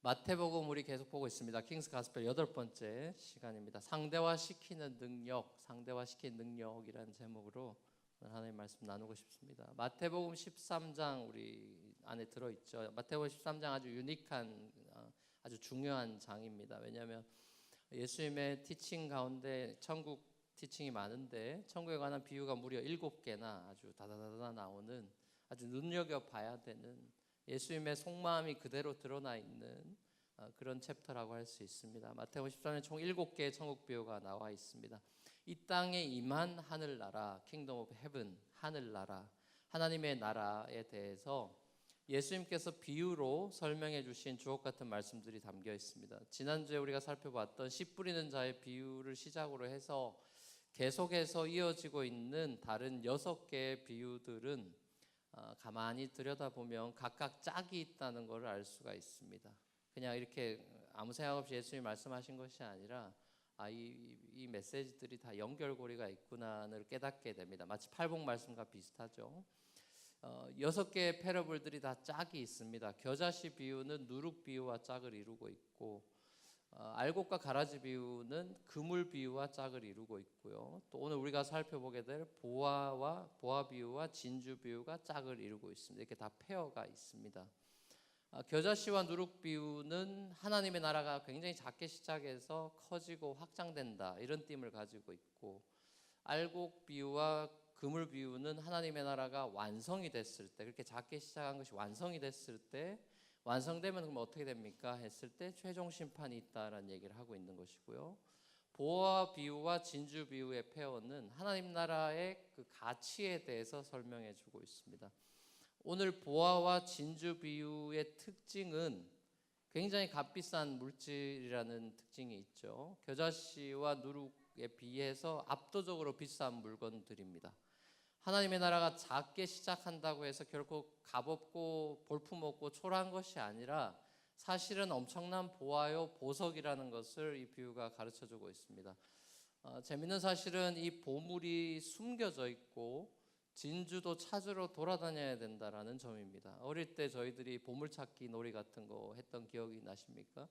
마태복음 우리 계속 보고 있습니다. 킹스 가스펠 8번째 시간입니다. 상대화시키는 능력이라는 제목으로 하나님의 말씀 나누고 싶습니다. 마태복음 13장 우리 안에 들어있죠. 마태복음 13장 아주 유니크한 아주 중요한 장입니다. 왜냐하면 예수님의 티칭 가운데 천국 티칭이 많은데 천국에 관한 비유가 무려 7개나 아주 다다다다 나오는 아주 눈여겨봐야 되는 예수님의 속마음이 그대로 드러나 있는 그런 챕터라고 할 수 있습니다. 마태복음 13년 총 7개의 천국 비유가 나와 있습니다. 이 땅에 임한 하늘나라, 킹덤 오브 헤븐, 하늘나라, 하나님의 나라에 대해서 예수님께서 비유로 설명해 주신 주옥 같은 말씀들이 담겨 있습니다. 지난주에 우리가 살펴봤던 씨 뿌리는 자의 비유를 시작으로 해서 계속해서 이어지고 있는 다른 6개의 비유들은 가만히 들여다보면 각각 짝이 있다는 것을 알 수가 있습니다. 그냥 이렇게 아무 생각 없이 예수님이 말씀하신 것이 아니라 이 메시지들이 다 연결고리가 있구나를 깨닫게 됩니다. 마치 팔복 말씀과 비슷하죠. 6개의 패러블들이 다 짝이 있습니다. 겨자씨 비유는 누룩 비유와 짝을 이루고 있고, 알곡과 가라지 비유는 그물 비유와 짝을 이루고 있고요. 또 오늘 우리가 살펴보게 될 보아 비유와 진주 비유가 짝을 이루고 있습니다. 이렇게 다 페어가 있습니다. 겨자씨와 누룩 비유는 하나님의 나라가 굉장히 작게 시작해서 커지고 확장된다, 이런 띠임을 가지고 있고, 알곡 비유와 그물 비유는 하나님의 나라가 완성이 됐을 때, 그렇게 작게 시작한 것이 완성이 됐을 때, 완성되면 그럼 어떻게 됩니까? 했을 때 최종 심판이 있다라는 얘기를 하고 있는 것이고요. 보아 비유와 진주 비유의 페어는 하나님 나라의 그 가치에 대해서 설명해 주고 있습니다. 오늘 보아와 진주 비유의 특징은 굉장히 값비싼 물질이라는 특징이 있죠. 겨자씨와 누룩에 비해서 압도적으로 비싼 물건들입니다. 하나님의 나라가 작게 시작한다고 해서 결코 값없고 볼품없고 초라한 것이 아니라 사실은 엄청난 보화요 보석이라는 것을 이 비유가 가르쳐주고 있습니다. 재밌는 사실은 이 보물이 숨겨져 있고 진주도 찾으러 돌아다녀야 된다라는 점입니다. 어릴 때 저희들이 보물찾기 놀이 같은 거 했던 기억이 나십니까?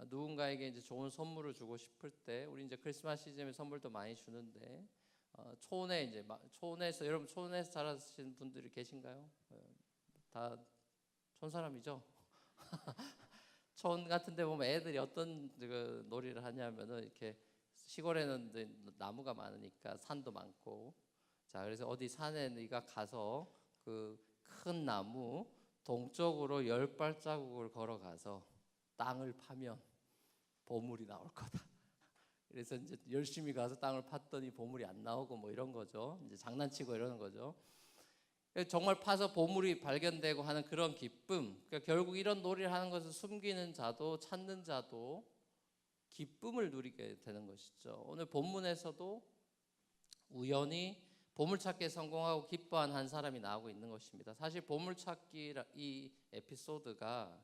누군가에게 이제 좋은 선물을 주고 싶을 때, 우리 이제 크리스마스 시즌에 선물도 많이 주는데, 초원에서 여러분 초원에서 자라신 분들이 계신가요? 다 촌사람이죠? 초원 같은 데 보면 애들이 어떤 그 놀이를 하냐면은 이렇게 시골에는 나무가 많으니까 산도 많고, 자 그래서 어디 산에 네가 가서 그 큰 나무 동쪽으로 10발자국을 걸어가서 땅을 파면 보물이 나올 거다. 그래서 이제 열심히 가서 땅을 팠더니 보물이 안 나오고 뭐 이런 거죠. 이제 장난치고 이러는 거죠. 정말 파서 보물이 발견되고 하는 그런 기쁨. 그러니까 결국 이런 놀이를 하는 것은 숨기는 자도 찾는 자도 기쁨을 누리게 되는 것이죠. 오늘 본문에서도 우연히 보물찾기에 성공하고 기뻐한 한 사람이 나오고 있는 것입니다. 사실 보물찾기 이 에피소드가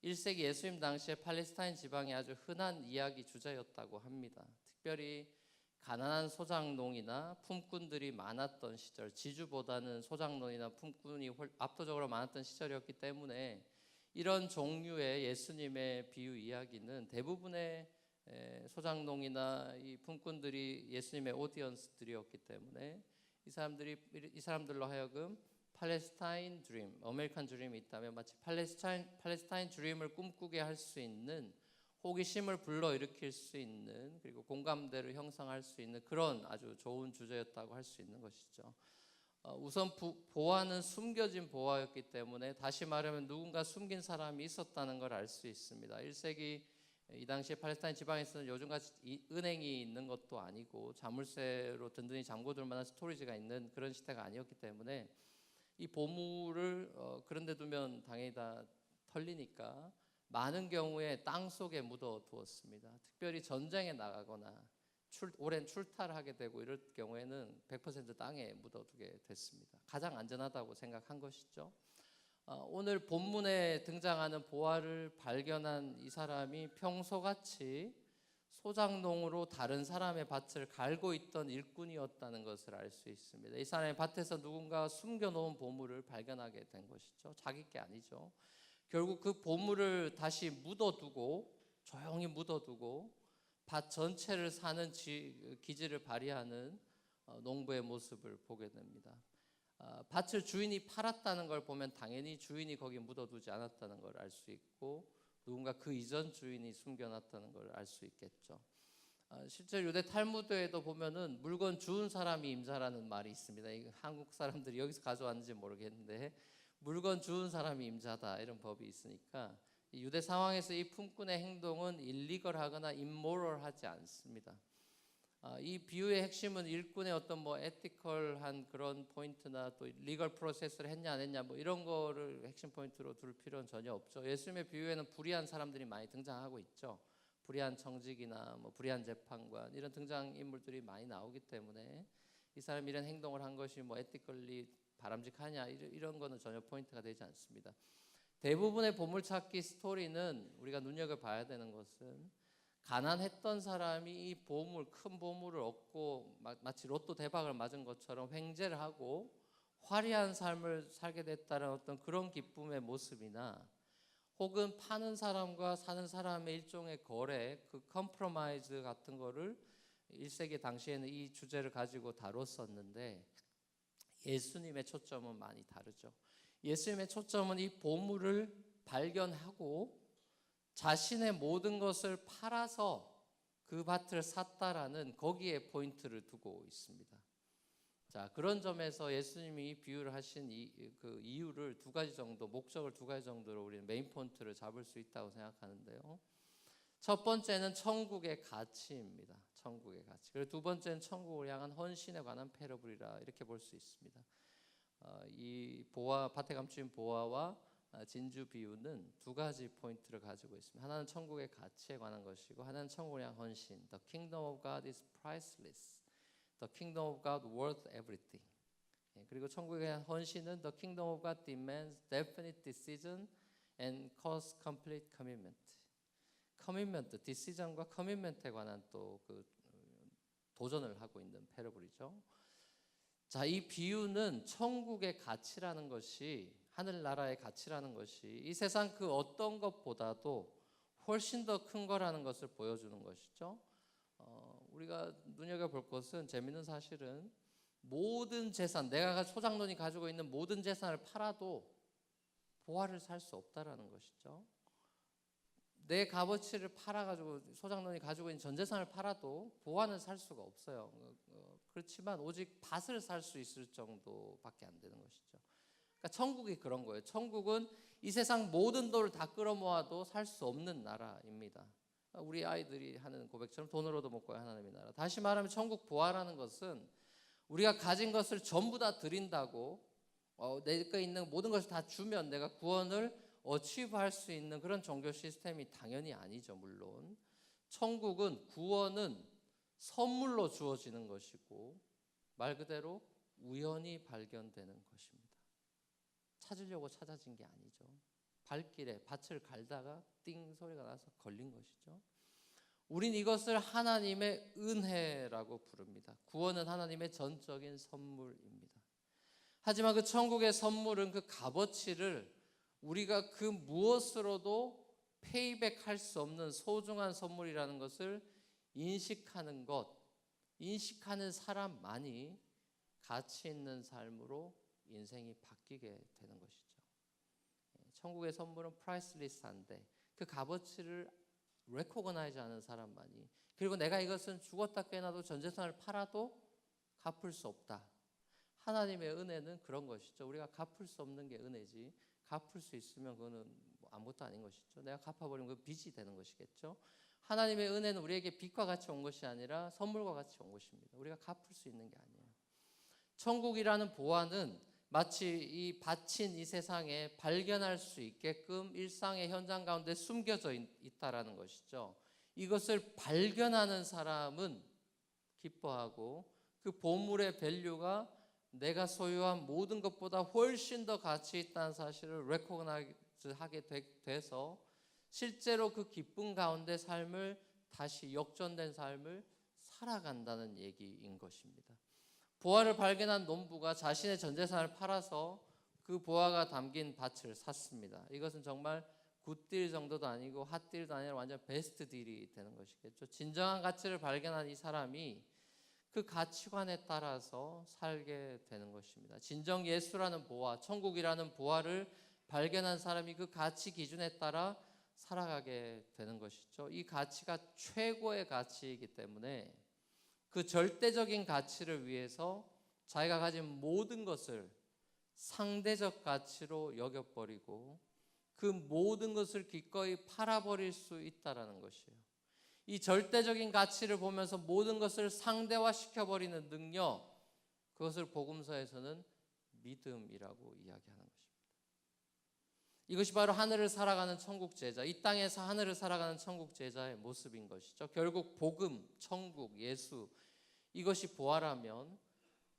1세기 예수님 당시에 팔레스타인 지방에 아주 흔한 이야기 주제였다고 합니다. 특별히 가난한 소작농이나 품꾼들이 많았던 시절, 지주보다는 소작농이나 품꾼이 압도적으로 많았던 시절이었기 때문에 이런 종류의 예수님의 비유 이야기는 대부분의 소작농이나 이 품꾼들이 예수님의 오디언스들이었기 때문에 이 사람들로 하여금 팔레스타인 드림, 아메리칸 드림이 있다면 마치 팔레스타인 드림을 꿈꾸게 할 수 있는, 호기심을 불러일으킬 수 있는, 그리고 공감대를 형성할 수 있는 그런 아주 좋은 주제였다고 할 수 있는 것이죠. 우선 보화는 숨겨진 보화였기 때문에, 다시 말하면 누군가 숨긴 사람이 있었다는 걸 알 수 있습니다. 1세기 이 당시에 팔레스타인 지방에서는 요즘같이 은행이 있는 것도 아니고 자물쇠로 든든히 잠궈둘 만한 스토리지가 있는 그런 시대가 아니었기 때문에 이 보물을 그런 데 두면 당연히 다 털리니까 많은 경우에 땅 속에 묻어 두었습니다. 특별히 전쟁에 나가거나 오랜 출타를 하게 되고 이럴 경우에는 100% 땅에 묻어두게 됐습니다. 가장 안전하다고 생각한 것이죠. 오늘 본문에 등장하는 보화를 발견한 이 사람이 평소같이 소작농으로 다른 사람의 밭을 갈고 있던 일꾼이었다는 것을 알 수 있습니다. 이 사람의 밭에서 누군가 숨겨놓은 보물을 발견하게 된 것이죠. 자기 게 아니죠. 결국 그 보물을 다시 묻어두고, 조용히 묻어두고 밭 전체를 사는 기질을 발휘하는 농부의 모습을 보게 됩니다. 밭을 주인이 팔았다는 걸 보면 당연히 주인이 거기 묻어두지 않았다는 걸 알 수 있고, 누군가 그 이전 주인이 숨겨놨다는 걸 알 수 있겠죠. 실제 유대 탈무드에도 보면은 물건 주운 사람이 임자라는 말이 있습니다. 한국 사람들이 여기서 가져왔는지 모르겠는데, 물건 주운 사람이 임자다 이런 법이 있으니까 유대 상황에서 이 품꾼의 행동은 일리걸하거나 임모럴하지 않습니다. 이 비유의 핵심은 일꾼의 어떤 뭐 에티컬한 그런 포인트나 또 리걸 프로세스를 했냐 안 했냐 뭐 이런 거를 핵심 포인트로 둘 필요는 전혀 없죠. 예수님의 비유에는 불의한 사람들이 많이 등장하고 있죠. 불의한 청직이나 뭐 불의한 재판관 이런 등장 인물들이 많이 나오기 때문에 이 사람이 이런 행동을 한 것이 뭐 에티컬리 바람직하냐 이런 거는 전혀 포인트가 되지 않습니다. 대부분의 보물찾기 스토리는 우리가 눈여겨봐야 되는 것은 가난했던 사람이 이 보물, 큰 보물을 얻고 마치 로또 대박을 맞은 것처럼 횡재를 하고 화려한 삶을 살게 됐다는 어떤 그런 기쁨의 모습이나, 혹은 파는 사람과 사는 사람의 일종의 거래, 그 컴프로마이즈 같은 거를 1세기 당시에는 이 주제를 가지고 다뤘었는데, 예수님의 초점은 많이 다르죠. 예수님의 초점은 이 보물을 발견하고 자신의 모든 것을 팔아서 그 밭을 샀다라는 거기에 포인트를 두고 있습니다. 자, 그런 점에서 예수님이 이 비유를 하신 그 이유를 두 가지 정도, 목적을 두 가지 정도로 우리는 메인 포인트를 잡을 수 있다고 생각하는데요. 첫 번째는 천국의 가치입니다. 천국의 가치. 그리고 두 번째는 천국을 향한 헌신에 관한 패러블이라 이렇게 볼 수 있습니다. 이 밭에 감추인 보화와 진주 비유는 두 가지 포인트를 가지고 있습니다. 하나는 천국의 가치에 관한 것이고, 하나는 천국을 향한 헌신. The kingdom of God is priceless. The kingdom of God worth everything. 그리고 천국에 대한 헌신은 The kingdom of God demands definite decision and cause complete commitment. 커밋먼트, 디시전과 커밋먼트에 관한 또 그 도전을 하고 있는 패러블이죠. 자, 이 비유는 천국의 가치라는 것이, 하늘나라의 가치라는 것이 이 세상 그 어떤 것보다도 훨씬 더 큰 거라는 것을 보여주는 것이죠. 우리가 눈여겨볼 것은, 재미있는 사실은 모든 재산, 내가 소장론이 가지고 있는 모든 재산을 팔아도 보화를 살 수 없다라는 것이죠. 내 값어치를 팔아가지고 소장론이 가지고 있는 전 재산을 팔아도 보화는 살 수가 없어요. 그렇지만 오직 밭을 살 수 있을 정도밖에 안 되는 것이죠. 그러니까 천국이 그런 거예요. 천국은 이 세상 모든 돈을 다 끌어모아도 살 수 없는 나라입니다. 우리 아이들이 하는 고백처럼 돈으로도 못 구할 하나님의 나라. 다시 말하면 천국 보화라는 것은 우리가 가진 것을 전부 다 드린다고, 내가 있는 모든 것을 다 주면 내가 구원을 어치브할 수 있는 그런 종교 시스템이 당연히 아니죠. 물론 천국은, 구원은 선물로 주어지는 것이고 말 그대로 우연히 발견되는 것입니다. 찾으려고 찾아진 게 아니죠. 발길에 밭을 갈다가 띵 소리가 나서 걸린 것이죠. 우린 이것을 하나님의 은혜라고 부릅니다. 구원은 하나님의 전적인 선물입니다. 하지만 그 천국의 선물은 그 값어치를 우리가 그 무엇으로도 페이백할 수 없는 소중한 선물이라는 것을 인식하는 것, 인식하는 사람만이 가치 있는 삶으로 인생이 바뀌게 되는 것이죠. 천국의 선물은 프라이스리스한데 그 값어치를 레코그나이즈 하는 사람만이, 그리고 내가 이것은 죽었다 깨어나도 전 재산을 팔아도 갚을 수 없다. 하나님의 은혜는 그런 것이죠. 우리가 갚을 수 없는 게 은혜지, 갚을 수 있으면 그거는 아무것도 아닌 것이죠. 내가 갚아버리면 그 빚이 되는 것이겠죠. 하나님의 은혜는 우리에게 빚과 같이 온 것이 아니라 선물과 같이 온 것입니다. 우리가 갚을 수 있는 게 아니에요. 천국이라는 보화는 마치 이 밭인 이 세상에 발견할 수 있게끔 일상의 현장 가운데 숨겨져 있다라는 것이죠. 이것을 발견하는 사람은 기뻐하고 그 보물의 밸류가 내가 소유한 모든 것보다 훨씬 더 가치 있다는 사실을 레코그나이즈 하게 돼서 실제로 그 기쁨 가운데 삶을 다시 역전된 삶을 살아간다는 얘기인 것입니다. 보화를 발견한 농부가 자신의 전 재산을 팔아서 그 보화가 담긴 밭을 샀습니다. 이것은 정말 굿딜 정도도 아니고 핫딜도 아니라 완전 베스트 딜이 되는 것이겠죠. 진정한 가치를 발견한 이 사람이 그 가치관에 따라서 살게 되는 것입니다. 진정 예수라는 보화, 천국이라는 보화를 발견한 사람이 그 가치 기준에 따라 살아가게 되는 것이죠. 이 가치가 최고의 가치이기 때문에 그 절대적인 가치를 위해서 자기가 가진 모든 것을 상대적 가치로 여겨버리고 그 모든 것을 기꺼이 팔아버릴 수 있다는 것이에요. 이 절대적인 가치를 보면서 모든 것을 상대화시켜버리는 능력, 그것을 복음서에서는 믿음이라고 이야기하는 것입니다. 이것이 바로 하늘을 살아가는 천국 제자, 이 땅에서 하늘을 살아가는 천국 제자의 모습인 것이죠. 결국 복음, 천국, 예수, 이것이 보화라면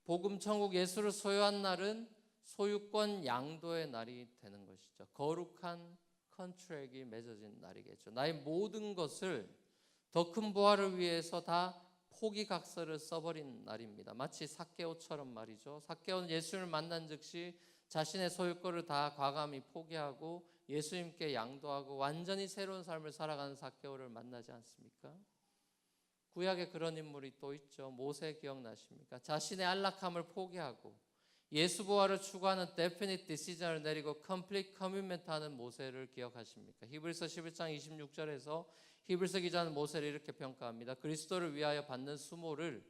복음, 천국, 예수를 소유한 날은 소유권 양도의 날이 되는 것이죠. 거룩한 컨트랙이 맺어진 날이겠죠. 나의 모든 것을 더 큰 보화를 위해서 다 포기각서를 써버린 날입니다. 마치 삭개오처럼 말이죠. 삭개오는 예수님을 만난 즉시 자신의 소유권을 다 과감히 포기하고 예수님께 양도하고 완전히 새로운 삶을 살아가는 삭개오를 만나지 않습니까? 구약에 그런 인물이 또 있죠. 모세 기억나십니까? 자신의 안락함을 포기하고 예수 보화를 추구하는 definite decision을 내리고 complete commitment 하는 모세를 기억하십니까? 히브리서 11장 26절에서 히브리서 기자는 모세를 이렇게 평가합니다. 그리스도를 위하여 받는 수모를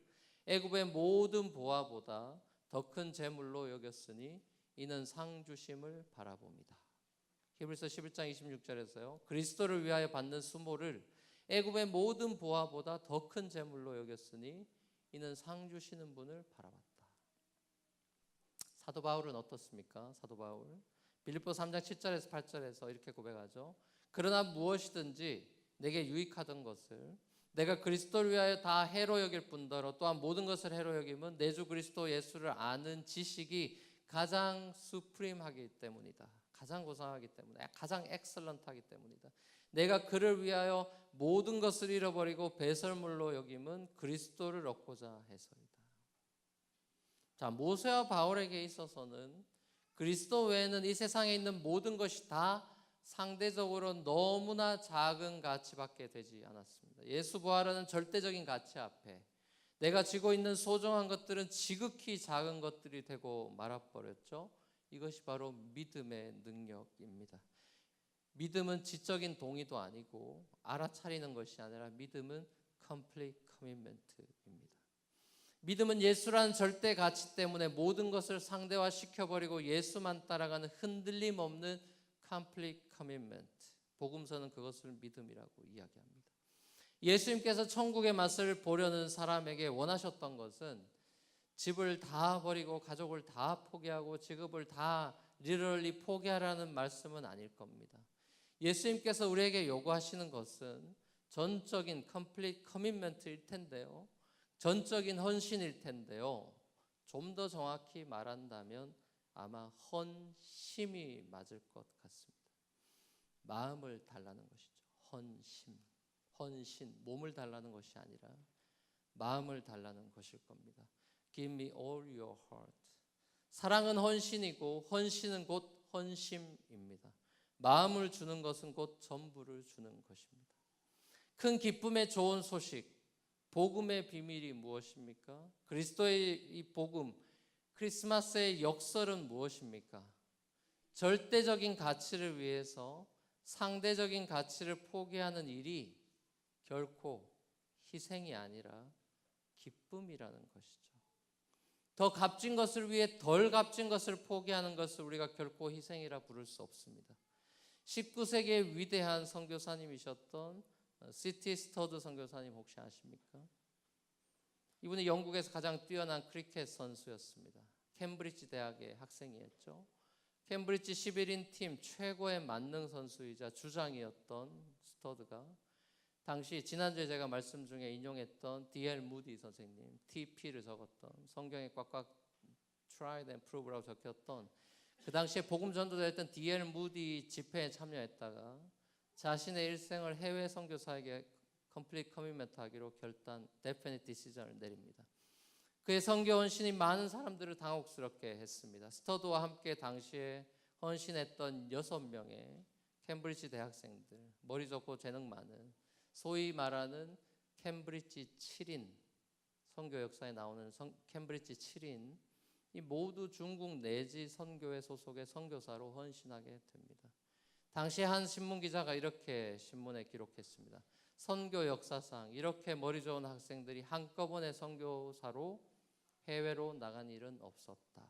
애굽의 모든 보화보다 더 큰 재물로 여겼으니 이는 상 주심을 바라봅니다. 히브리서 11장 26절에서요. 그리스도를 위하여 받는 수모를 애굽의 모든 보화보다 더 큰 재물로 여겼으니 이는 상 주시는 분을 바라봤다. 사도 바울은 어떻습니까? 사도 바울 빌립보 3장 7절에서 8절에서 이렇게 고백하죠. 그러나 무엇이든지 내게 유익하던 것을 내가 그리스도를 위하여 다 해로 여길 뿐더러 또한 모든 것을 해로 여김은 내 주 그리스도 예수를 아는 지식이 가장 수프림하기 때문이다. 가장 고상하기 때문에, 가장 엑셀런트하기 때문이다. 내가 그를 위하여 모든 것을 잃어버리고 배설물로 여김은 그리스도를 얻고자 해서이다. 자, 모세와 바울에게 있어서는 그리스도 외에는 이 세상에 있는 모든 것이 다 상대적으로 너무나 작은 가치밖에 되지 않았습니다. 예수 부활하는 절대적인 가치 앞에 내가 쥐고 있는 소중한 것들은 지극히 작은 것들이 되고 말아버렸죠. 이것이 바로 믿음의 능력입니다. 믿음은 지적인 동의도 아니고 알아차리는 것이 아니라 믿음은 complete commitment입니다. 믿음은 예수라는 절대 가치 때문에 모든 것을 상대화시켜버리고 예수만 따라가는 흔들림 없는 complete commitment. 복음서는 그것을 믿음이라고 이야기합니다. 예수님께서 천국의 맛을 보려는 사람에게 원하셨던 것은 집을 다 버리고 가족을 다 포기하고 직업을 다 리얼리 포기하라는 말씀은 아닐 겁니다. 예수님께서 우리에게 요구하시는 것은 전적인 complete commitment일 텐데요. 전적인 헌신일 텐데요. 좀 더 정확히 말한다면 아마 헌심이 맞을 것 같습니다. 마음을 달라는 것이죠. 헌신, 몸을 달라는 것이 아니라 마음을 달라는 것일 겁니다. Give me all your heart. 사랑은 헌신이고 헌신은 곧 헌심입니다. 마음을 주는 것은 곧 전부를 주는 것입니다. 큰 기쁨의 좋은 소식, 복음의 비밀이 무엇입니까? 그리스도의 이 복음, 크리스마스의 역설은 무엇입니까? 절대적인 가치를 위해서 상대적인 가치를 포기하는 일이 결코 희생이 아니라 기쁨이라는 것이죠. 더 값진 것을 위해 덜 값진 것을 포기하는 것을 우리가 결코 희생이라 부를 수 없습니다. 19세기의 위대한 선교사님이셨던 C.T. 스터드 선교사님 혹시 아십니까? 이분이 영국에서 가장 뛰어난 크리켓 선수였습니다. 캠브리지 대학의 학생이었죠. 캠브리지 11인 팀 최고의 만능 선수이자 주장이었던 스터드가 당시 지난주에 제가 말씀 중에 인용했던 D.L. 무디 선생님 TP를 적었던 성경에 꽉꽉 Tried and Prove라고 적혔던 그 당시에 복음 전도자였던 D.L. 무디 집회에 참여했다가 자신의 일생을 해외 선교사에게 컴플리트 커미트먼트 하기로 결단, 데피니트 디시전을 내립니다. 그의 선교 헌신이 많은 사람들을 당혹스럽게 했습니다. 스터드와 함께 당시에 헌신했던 6명의 캠브리지 대학생들, 머리 좋고 재능 많은, 소위 말하는 캠브리지 7인, 선교 역사에 나오는 캠브리지 7인, 이 모두 중국 내지 선교회 소속의 선교사로 헌신하게 됩니다. 당시 한 신문 기자가 이렇게 신문에 기록했습니다. 선교 역사상 이렇게 머리 좋은 학생들이 한꺼번에 선교사로 해외로 나간 일은 없었다.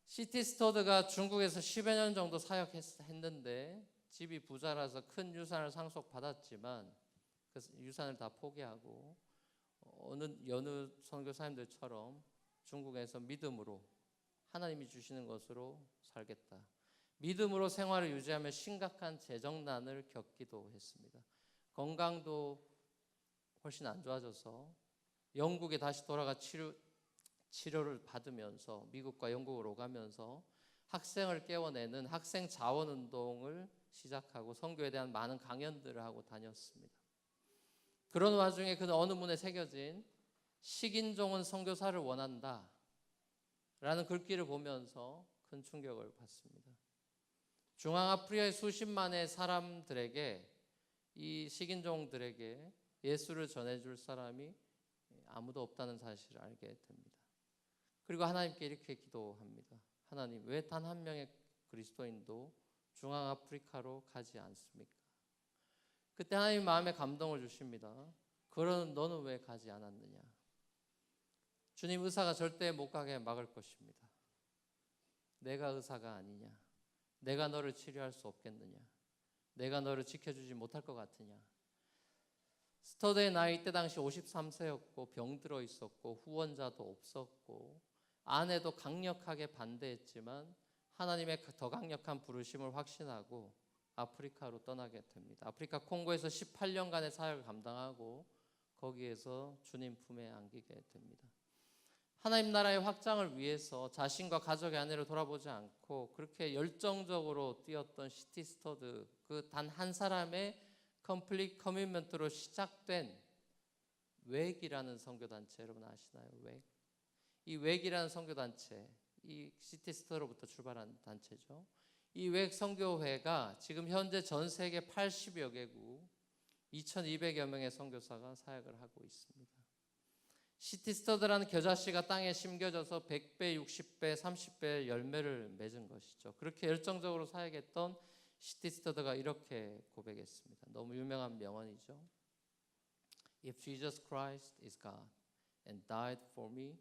C.T. 스터드가 중국에서 10여 년 정도 사역했는데 집이 부자라서 큰 유산을 상속받았지만 그 유산을 다 포기하고 여느 선교사님들처럼 중국에서 믿음으로 하나님이 주시는 것으로 살겠다. 믿음으로 생활을 유지하며 심각한 재정난을 겪기도 했습니다. 건강도 훨씬 안 좋아져서 영국에 다시 돌아가 치료를 받으면서 미국과 영국으로 가면서 학생을 깨워내는 학생 자원운동을 시작하고 선교에 대한 많은 강연들을 하고 다녔습니다. 그런 와중에 그 어느 문에 새겨진 식인종은 선교사를 원한다 라는 글귀를 보면서 큰 충격을 받습니다. 중앙아프리카의 수십만의 사람들에게, 이 식인종들에게 예수를 전해줄 사람이 아무도 없다는 사실을 알게 됩니다. 그리고 하나님께 이렇게 기도합니다. 하나님, 왜 단 한 명의 그리스도인도 중앙아프리카로 가지 않습니까? 그때 하나님 마음에 감동을 주십니다. 그러는 너는 왜 가지 않았느냐? 주님, 의사가 절대 못 가게 막을 것입니다. 내가 의사가 아니냐? 내가 너를 치료할 수 없겠느냐? 내가 너를 지켜주지 못할 것 같으냐? 스터드의 나이 이때 당시 53세였고 병들어 있었고 후원자도 없었고 아내도 강력하게 반대했지만 하나님의 더 강력한 부르심을 확신하고 아프리카로 떠나게 됩니다. 아프리카 콩고에서 18년간의 사역을 감당하고 거기에서 주님 품에 안기게 됩니다. 하나님 나라의 확장을 위해서 자신과 가족의 아내를 돌아보지 않고 그렇게 열정적으로 뛰었던 C.T. 스터드, 그 단 한 사람의 컴플리트 커미트먼트로 시작된 웩이라는 선교단체, 여러분 아시나요? 웩. 이 웩이라는 선교단체, 이 C.T. 스터드로부터 출발한 단체죠. 이 웩 선교회가 지금 현재 전 세계 80여 개국 2200여 명의 선교사가 사역을 하고 있습니다. C.T. 스터드라는 겨자씨가 땅에 심겨져서 100배, 60배, 30배 열매를 맺은 것이죠. 그렇게 열정적으로 사역했던 C.T. 스터드가 이렇게 고백했습니다. 너무 유명한 명언이죠. If Jesus Christ is God and died for me,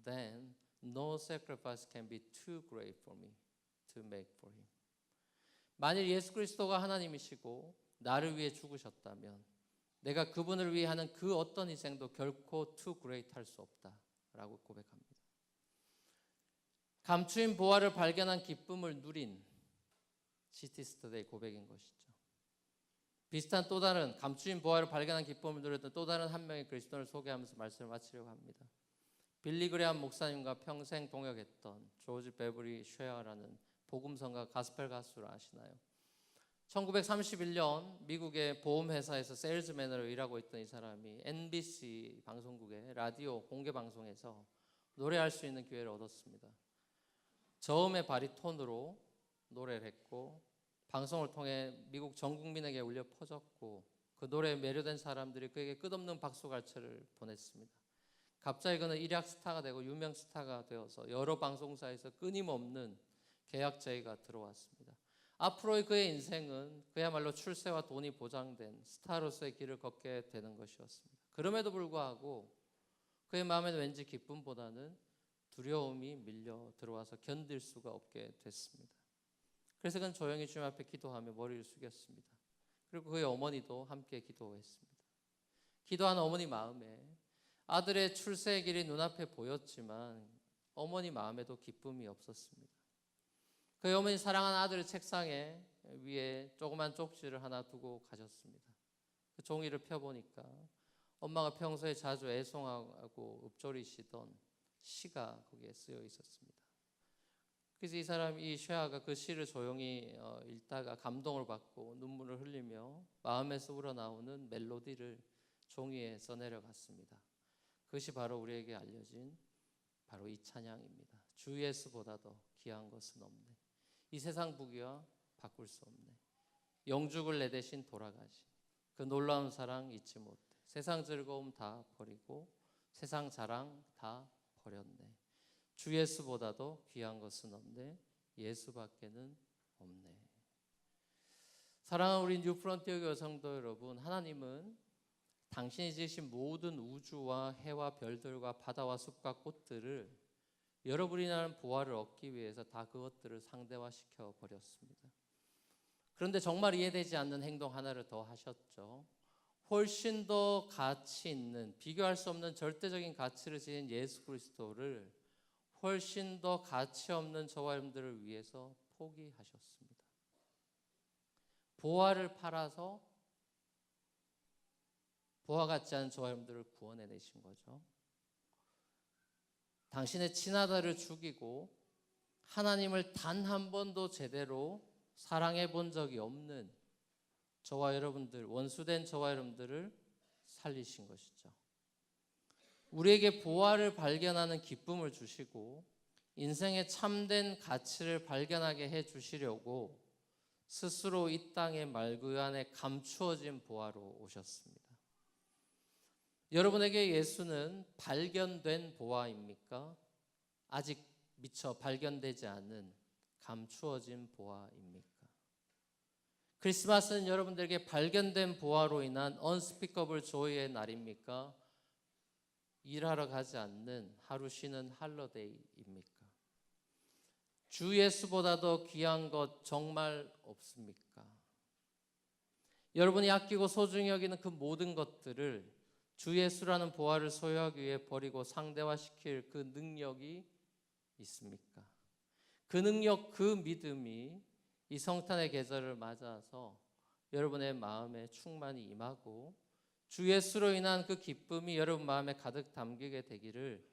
then no sacrifice can be too great for me to make for him. 만일 예수 그리스도가 하나님이시고 나를 위해 죽으셨다면 내가 그분을 위해 하는 그 어떤 희생도 결코 too great 할 수 없다라고 고백합니다. 감추인 보화를 발견한 기쁨을 누린 C.T. 스터드의 고백인 것이죠. 비슷한 또 다른 감추인 보화를 발견한 기쁨을 누렸던 또 다른 한 명의 그리스도인을 소개하면서 말씀을 마치려고 합니다. 빌리 그레함 목사님과 평생 동역했던 조지 베버리 쉐어라는 복음성가 가스펠 가수를 아시나요? 1931년 미국의 보험회사에서 세일즈맨으로 일하고 있던 이 사람이 NBC 방송국의 라디오 공개방송에서 노래할 수 있는 기회를 얻었습니다. 저음의 바리톤으로 노래를 했고 방송을 통해 미국 전 국민에게 울려 퍼졌고 그 노래에 매료된 사람들이 그에게 끝없는 박수갈채를 보냈습니다. 갑자기 그는 일약 스타가 되고 유명 스타가 되어서 여러 방송사에서 끊임없는 계약 제의가 들어왔습니다. 앞으로의 그의 인생은 그야말로 출세와 돈이 보장된 스타로서의 길을 걷게 되는 것이었습니다. 그럼에도 불구하고 그의 마음에는 왠지 기쁨보다는 두려움이 밀려 들어와서 견딜 수가 없게 됐습니다. 그래서 그는 조용히 주님 앞에 기도하며 머리를 숙였습니다. 그리고 그의 어머니도 함께 기도했습니다. 기도한 어머니 마음에 아들의 출세의 길이 눈앞에 보였지만 어머니 마음에도 기쁨이 없었습니다. 그의 어머니 사랑하는 아들의 책상에 위에 조그만 쪽지를 하나 두고 가셨습니다. 그 종이를 펴보니까 엄마가 평소에 자주 애송하고 읊조리시던 시가 거기에 쓰여 있었습니다. 그래서 이 사람 이 쉐아가 그 시를 조용히 읽다가 감동을 받고 눈물을 흘리며 마음에서 우러나오는 멜로디를 종이에 써내려갔습니다. 그것이 바로 우리에게 알려진 바로 이 찬양입니다. 주 예수보다도 귀한 것은 없네. 이 세상 부귀와 바꿀 수 없네. 영죽을 내 대신 돌아가신 그 놀라운 사랑 잊지 못해. 세상 즐거움 다 버리고 세상 자랑 다 버렸네. 주 예수보다도 귀한 것은 없네. 예수밖에는 없네. 사랑하는 우리 뉴프런티어 교회 성도 여러분, 하나님은 당신이 지으신 모든 우주와 해와 별들과 바다와 숲과 꽃들을 여러분이 나는 부활을 얻기 위해서 다 그것들을 상대화시켜 버렸습니다. 그런데 정말 이해되지 않는 행동 하나를 더 하셨죠. 훨씬 더 가치 있는, 비교할 수 없는 절대적인 가치를 지닌 예수 그리스도를 훨씬 더 가치 없는 저와 여러분들을 위해서 포기하셨습니다. 보화를 팔아서 보화 같지 않은 저와 여러분들을 구원해내신 거죠. 당신의 친아들을 죽이고 하나님을 단 한 번도 제대로 사랑해 본 적이 없는 저와 여러분들, 원수된 저와 여러분들을 살리신 것이죠. 우리에게 보화를 발견하는 기쁨을 주시고 인생의 참된 가치를 발견하게 해 주시려고 스스로 이 땅의 말구 안에 감추어진 보화로 오셨습니다. 여러분에게 예수는 발견된 보화입니까? 아직 미처 발견되지 않은 감추어진 보화입니까? 크리스마스는 여러분들에게 발견된 보화로 인한 unspeakable joy의 날입니까? 일하러 가지 않는 하루 쉬는 할러데이입니까? 주 예수보다도 귀한 것 정말 없습니까? 여러분이 아끼고 소중히 여기는 그 모든 것들을 주 예수라는 보화를 소유하기 위해 버리고 상대화시킬 그 능력이 있습니까? 그 능력, 그 믿음이 이 성탄의 계절을 맞아서 여러분의 마음에 충만히 임하고 주 예수로 인한 그 기쁨이 여러분 마음에 가득 담기게 되기를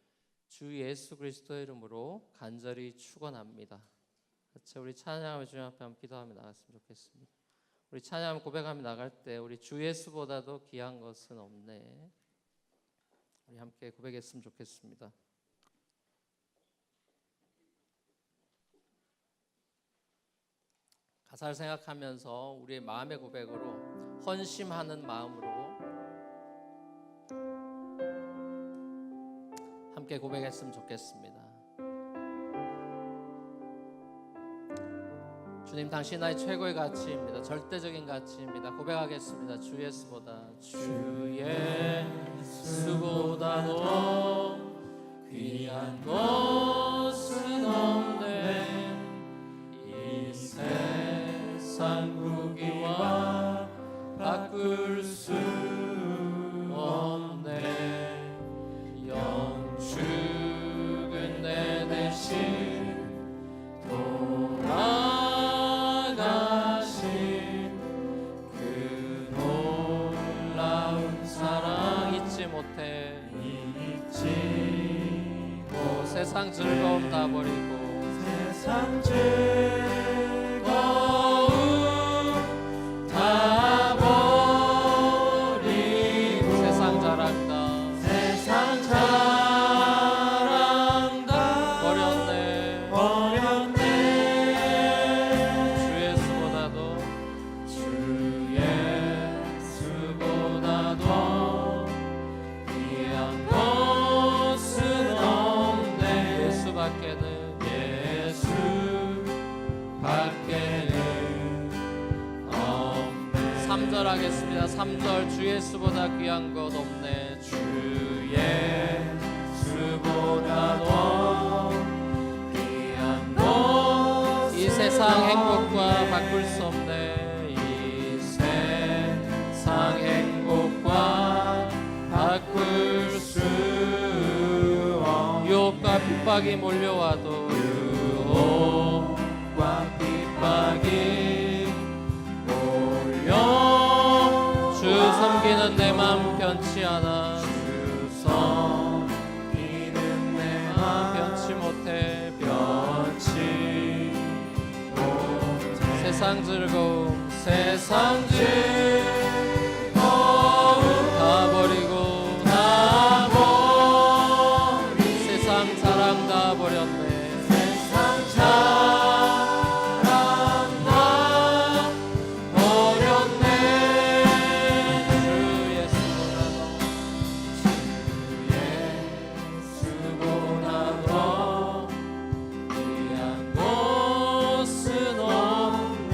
주 예수 그리스도의 이름으로 간절히 축원합니다. 같이 우리 찬양하며 주님 앞에 한번 기도하며 나갔으면 좋겠습니다. 우리 찬양하며 고백하며 나갈 때 우리 주 예수보다도 귀한 것은 없네. 우리 함께 고백했으면 좋겠습니다. 가사를 생각하면서 우리의 마음의 고백으로 헌심하는 마음으로 함께 고백했으면 좋겠습니다. 주님, 당신 나의 최고의 가치입니다. 절대적인 가치입니다. 고백하겠습니다. 주 예수보다, 주 예수보다도 귀한 것은 없네. 이 세상 부귀와 바꿀 수 없네. 영축은 내 대신 돌아가신 그 놀라운 사랑 잊지 못해. 세상 즐거움 다 버리고 세상 즐거움 다 버리고 세상 자랑다 세상 자랑다 버렸네 주 예수보다도 주 예수보다도 귀한 것은 없네. 예수밖에는 3절 하겠습니다. 3절 주 예수보다 귀한 것 없네. 주 예수보다도 귀한 것 이 세상 행복과 바꿀 수 없네. 이 세상 행복과 바꿀 수 없네. 유혹과 핍박이 몰려와도 유혹과 핍박이 주 섬기는 내 맘 변치 않아. 주 섬기는 내 맘 변치 못해. 변치 세상 즐거움 세상 즐거움 다 버리고 세상 자랑 다 버렸네. 세상 자랑 다 버렸네. 주 예수보다 더 귀한 곳은 없네.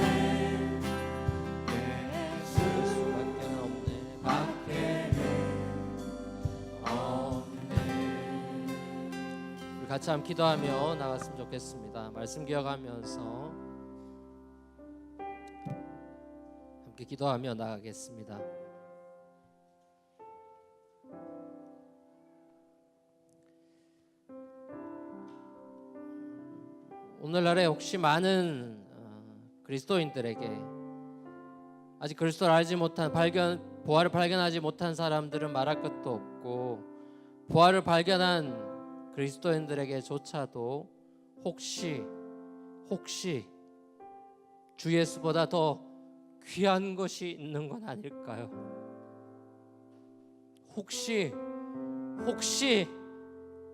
예수밖에는 없네. 밖에는 없네. 우리 같이 한번 기도하며 나갔으면 좋겠습니다. 말씀 기억하면서 함께 기도하며 나가겠습니다. 오늘날에 혹시 많은 그리스도인들에게 아직 그리스도를 알지 못한 부활을 발견하지 못한 사람들은 말할 것도 없고, 부활을 발견한 그리스도인들에게조차도 혹시 주 예수보다 더 귀한 것이 있는 건 아닐까요? 혹시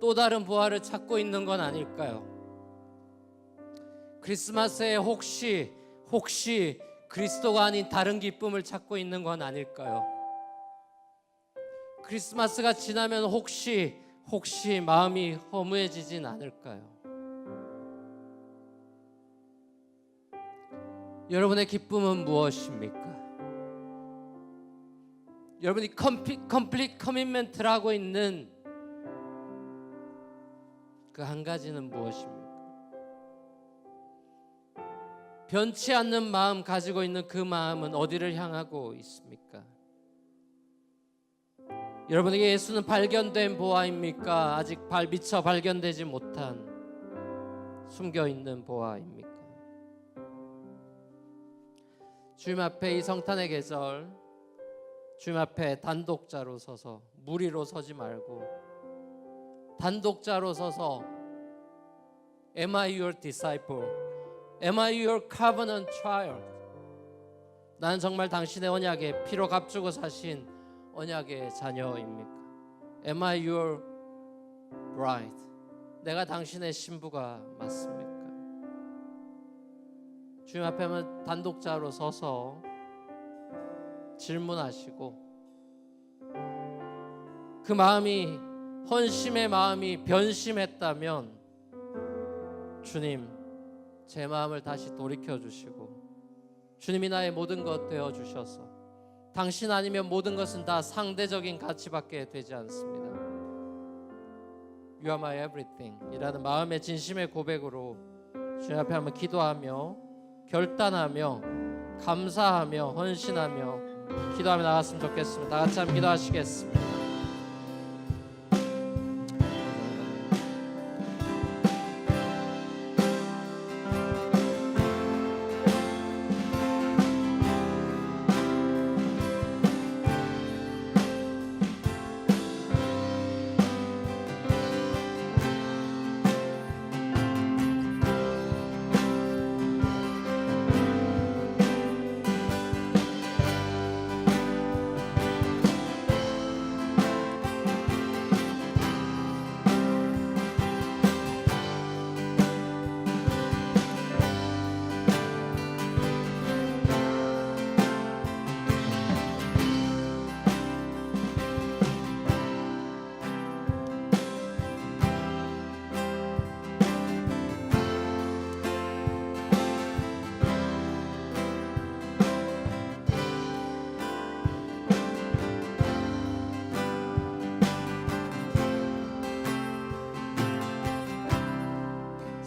또 다른 부활을 찾고 있는 건 아닐까요? 크리스마스에 혹시 그리스도가 아닌 다른 기쁨을 찾고 있는 건 아닐까요? 크리스마스가 지나면 혹시 마음이 허무해지진 않을까요? 여러분의 기쁨은 무엇입니까? 여러분이 컴플릿 커밋먼트를 하고 있는 그 한 가지는 무엇입니까? 변치 않는 마음 가지고 있는 그 마음은 어디를 향하고 있습니까? 여러분에게 예수는 발견된 보화입니까? 아직 미처 발견되지 못한 숨겨있는 보화입니까? 주님 앞에 이 성탄의 계절, 주님 앞에 단독자로 서서 무리로 서지 말고 단독자로 서서 Am I your disciple? Am I your covenant child? 나는 정말 당신의 언약에 피로 값주고 사신 언약의 자녀입니까? Am I your bride? 내가 당신의 신부가 맞습니까? 주님 앞에 단독자로 서서 질문하시고, 그 마음이, 헌심의 마음이 변심했다면 주님, 제 마음을 다시 돌이켜주시고 주님이 나의 모든 것 되어주셔서 당신 아니면 모든 것은 다 상대적인 가치밖에 되지 않습니다. You are my everything 이라는 마음의 진심의 고백으로 주님 앞에 한번 기도하며 결단하며 감사하며 헌신하며 기도하며 나갔으면 좋겠습니다. 다 같이 한번 기도하시겠습니다.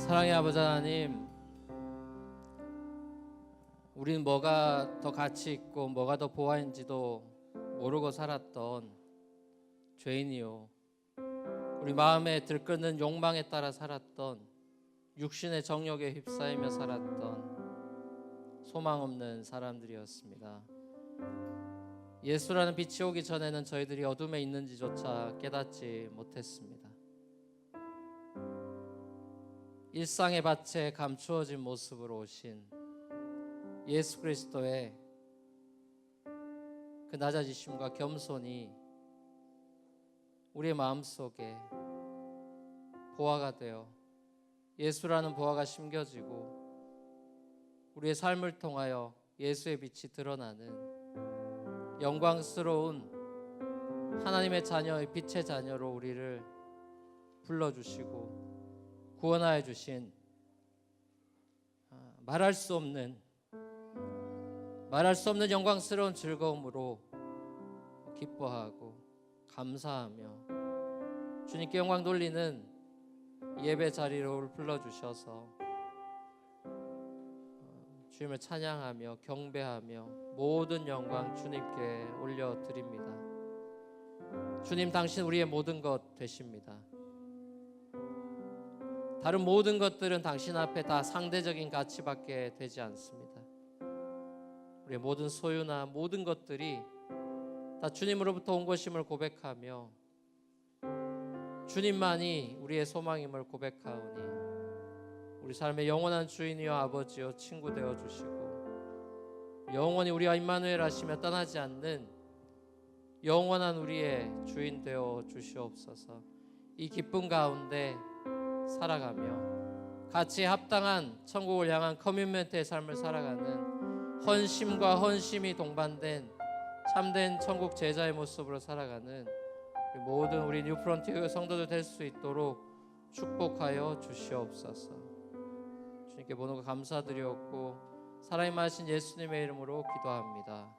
사랑의 아버지 하나님, 우리는 뭐가 더 가치 있고 뭐가 더 보화인지도 모르고 살았던 죄인이요, 우리 마음에 들끓는 욕망에 따라 살았던, 육신의 정욕에 휩싸이며 살았던 소망 없는 사람들이었습니다. 예수라는 빛이 오기 전에는 저희들이 어둠에 있는지조차 깨닫지 못했습니다. 일상의 밭에 감추어진 모습으로 오신 예수 그리스도의 그 낮아지심과 겸손이 우리의 마음속에 보화가 되어 예수라는 보화가 심겨지고 우리의 삶을 통하여 예수의 빛이 드러나는 영광스러운 하나님의 자녀의 빛의 자녀로 우리를 불러주시고 구원하여 주신 말할 수 없는 영광스러운 즐거움으로 기뻐하고 감사하며 주님께 영광 돌리는 예배 자리로 불러주셔서 주님을 찬양하며 경배하며 모든 영광 주님께 올려드립니다. 주님, 당신 우리의 모든 것 되십니다. 다른 모든 것들은 당신 앞에 다 상대적인 가치밖에 되지 않습니다. 우리의 모든 소유나 모든 것들이 다 주님으로부터 온 것임을 고백하며 주님만이 우리의 소망임을 고백하오니 우리 삶의 영원한 주인이여 아버지여 친구 되어 주시고 영원히 우리와 임마누엘 하시며 떠나지 않는 영원한 우리의 주인 되어 주시옵소서. 이 기쁨 가운데 살아가며 같이 합당한 천국을 향한 커밋먼트의 삶을 살아가는 헌심과 헌심이 동반된 참된 천국 제자의 모습으로 살아가는 모든 우리 뉴프론티어 성도들 될 수 있도록 축복하여 주시옵소서. 주님께 모든 것 감사드리옵고 사랑이 많으신 예수님의 이름으로 기도합니다.